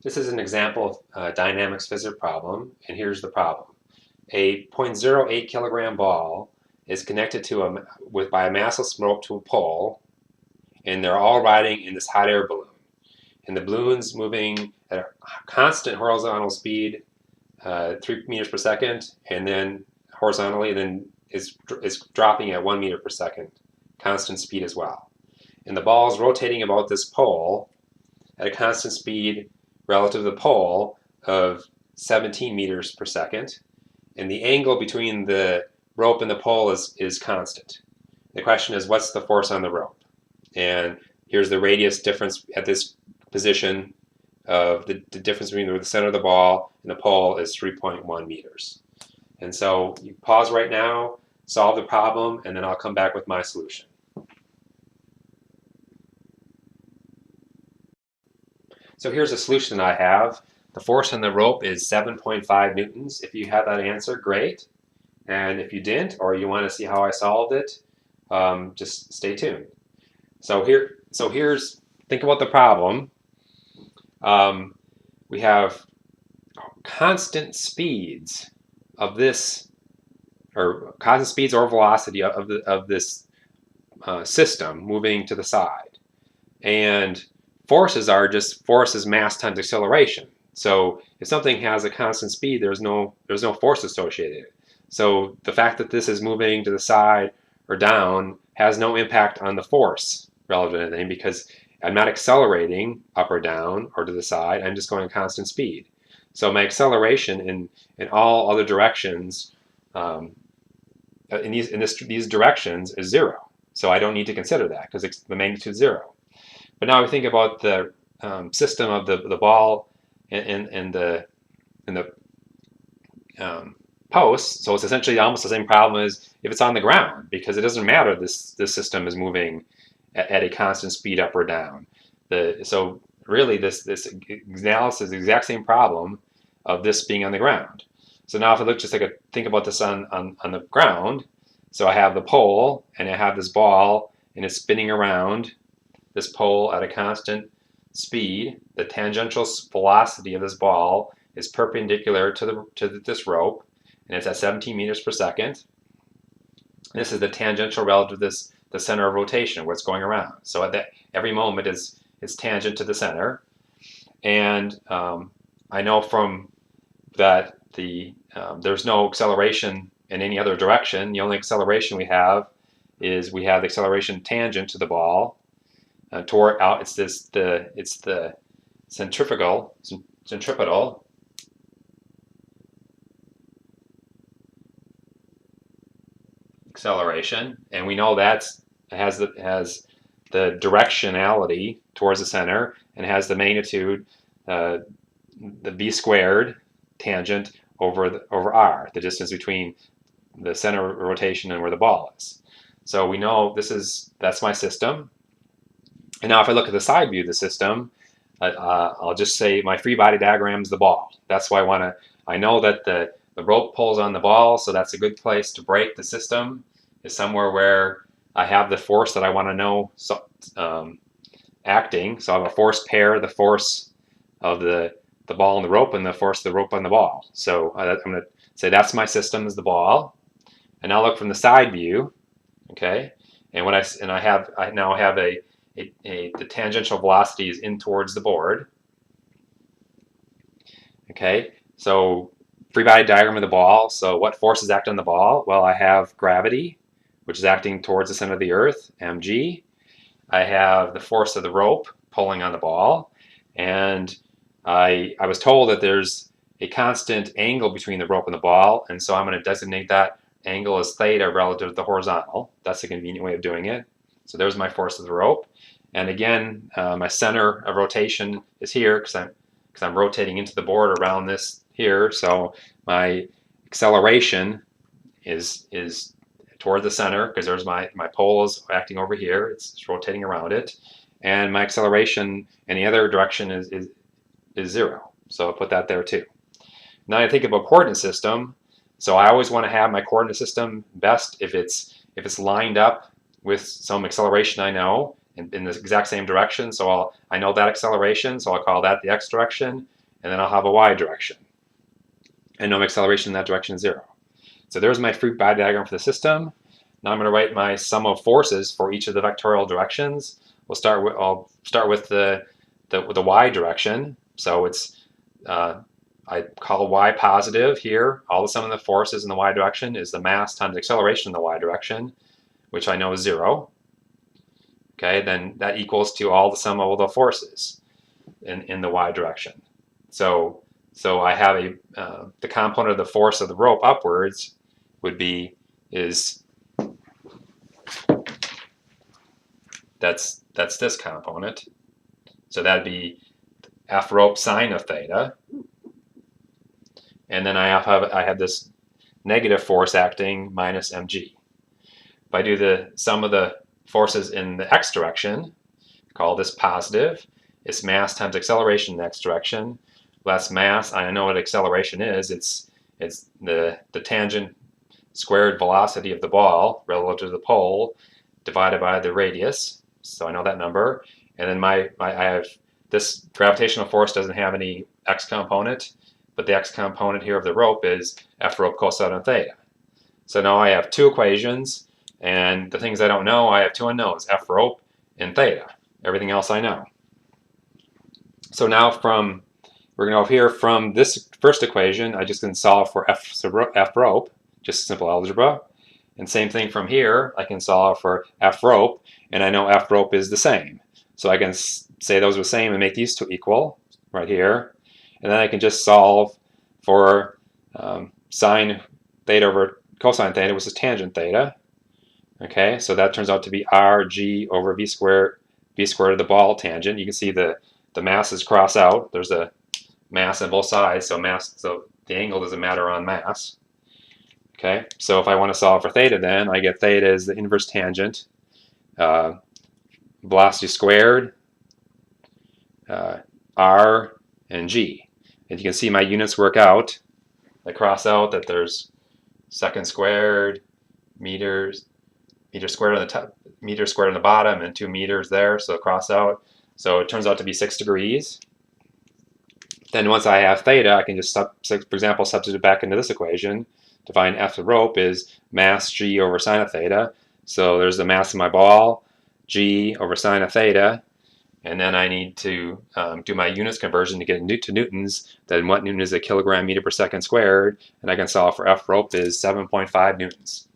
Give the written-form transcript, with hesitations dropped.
This is an example of a dynamics physics problem, and here's the problem. A 0.08 kilogram ball is connected to by a massless rope to a pole, and they're all riding in this hot air balloon. And the balloon's moving at a constant horizontal speed, 3 meters per second, and then horizontally, and then is dropping at 1 meter per second, constant speed as well. And the ball is rotating about this pole at a constant speed relative to the pole of 17 meters per second, and the angle between the rope and the pole is constant. The question is, what's the force on the rope? And here's the radius difference at this position of the difference between the center of the ball and the pole is 3.1 meters. And so you pause right now, solve the problem, and then I'll come back with my solution. So here's a solution I have. The force on the rope is 7.5 newtons. If you have that answer, great. And if you didn't, or you want to see how I solved it, just stay tuned. So think about the problem. We have constant speeds of this, or constant speeds or velocity of this system moving to the side, and forces are just forces mass times acceleration. So if something has a constant speed, there's no force associated. So the fact that this is moving to the side or down has no impact on the force relative to anything, because I'm not accelerating up or down or to the side. I'm just going at constant speed. So my acceleration in all other directions, in these directions, is zero. So I don't need to consider that because the magnitude is zero. But now we think about the system of the ball and the post. So it's essentially almost the same problem as if it's on the ground, because it doesn't matter. This system is moving at a constant speed up or down. So really this analysis is the exact same problem of this being on the ground. So now if I think about this on the ground, so I have the pole and I have this ball and it's spinning around this pole at a constant speed. The tangential velocity of this ball is perpendicular to this rope, and it's at 17 meters per second. This is the tangential relative to the center of rotation, where it's going around. So at every moment is tangent to the center, and I know from that there's no acceleration in any other direction. The only acceleration we have is the acceleration tangent to the ball. Toward out, it's the centripetal acceleration, and we know that has the directionality towards the center and has the magnitude, the v squared tangent over r, the distance between the center of rotation and where the ball is. So we know that's my system. And now if I look at the side view of the system, I'll just say my free body diagram is the ball. That's why I know that the rope pulls on the ball, so that's a good place to break the system, is somewhere where I have the force that I want to know acting. So I have a force pair, the force of the ball and the rope, and the force of the rope on the ball. So I'm going to say that's my system, is the ball. And I'll look from the side view, okay? And I now have the tangential velocity is in towards the board. Okay, so free body diagram of the ball. So what forces act on the ball? Well, I have gravity, which is acting towards the center of the earth, mg. I have the force of the rope pulling on the ball, and I was told that there's a constant angle between the rope and the ball, and so I'm going to designate that angle as theta relative to the horizontal. That's a convenient way of doing it. So there's my force of the rope. And again, my center of rotation is here because I'm rotating into the board around this here. So my acceleration is toward the center because there's my pole is acting over here. It's rotating around it. And my acceleration in the other direction is zero. So I'll put that there too. Now I think about coordinate system. So I always want to have my coordinate system best if it's lined up with some acceleration I know, in the exact same direction. So I know that acceleration, so I'll call that the x direction, and then I'll have a y direction. And no acceleration in that direction is 0. So there's my fruit by diagram for the system. Now I'm going to write my sum of forces for each of the vectorial directions. I'll start with the y direction. So it's I call y positive here. All the sum of the forces in the y direction is the mass times acceleration in the y direction, which I know is 0. Okay, then that equals to all the sum of all the forces in the y direction. So I have the component of the force of the rope upwards would be that's this component. So that'd be F rope sine of theta. And then I have this negative force acting minus mg. If I do the sum of the forces in the x direction, call this positive. It's mass times acceleration in the x direction. Less mass, I know what acceleration is. It's the tangent squared velocity of the ball relative to the pole divided by the radius. So I know that number. And then I have this gravitational force doesn't have any x component, but the x component here of the rope is F rope cosine of theta. So now I have two equations, and the things I don't know, I have two unknowns, F rope and theta. Everything else I know. So now we're going to go here from this first equation, I just can solve for F rope, just simple algebra. And same thing from here, I can solve for F rope, and I know F rope is the same. So I can say those are the same and make these two equal right here. And then I can just solve for sine theta over cosine theta, which is tangent theta. Okay, so that turns out to be RG over v squared of the ball tangent. You can see the masses cross out. There's a mass on both sides, so the angle doesn't matter on mass. Okay, so if I want to solve for theta, then I get theta is the inverse tangent, velocity squared, r, and g. And you can see my units work out. I cross out that there's second squared, meter squared on the top, meter squared on the bottom, and 2 meters there, so cross out. So it turns out to be 6 degrees. Then once I have theta, I can just, for example, substitute back into this equation to find F the rope is mass g over sine of theta. So there's the mass of my ball, g over sine of theta. And then I need to do my units conversion to get to newtons. Then what newton is a kilogram meter per second squared? And I can solve for F rope is 7.5 newtons.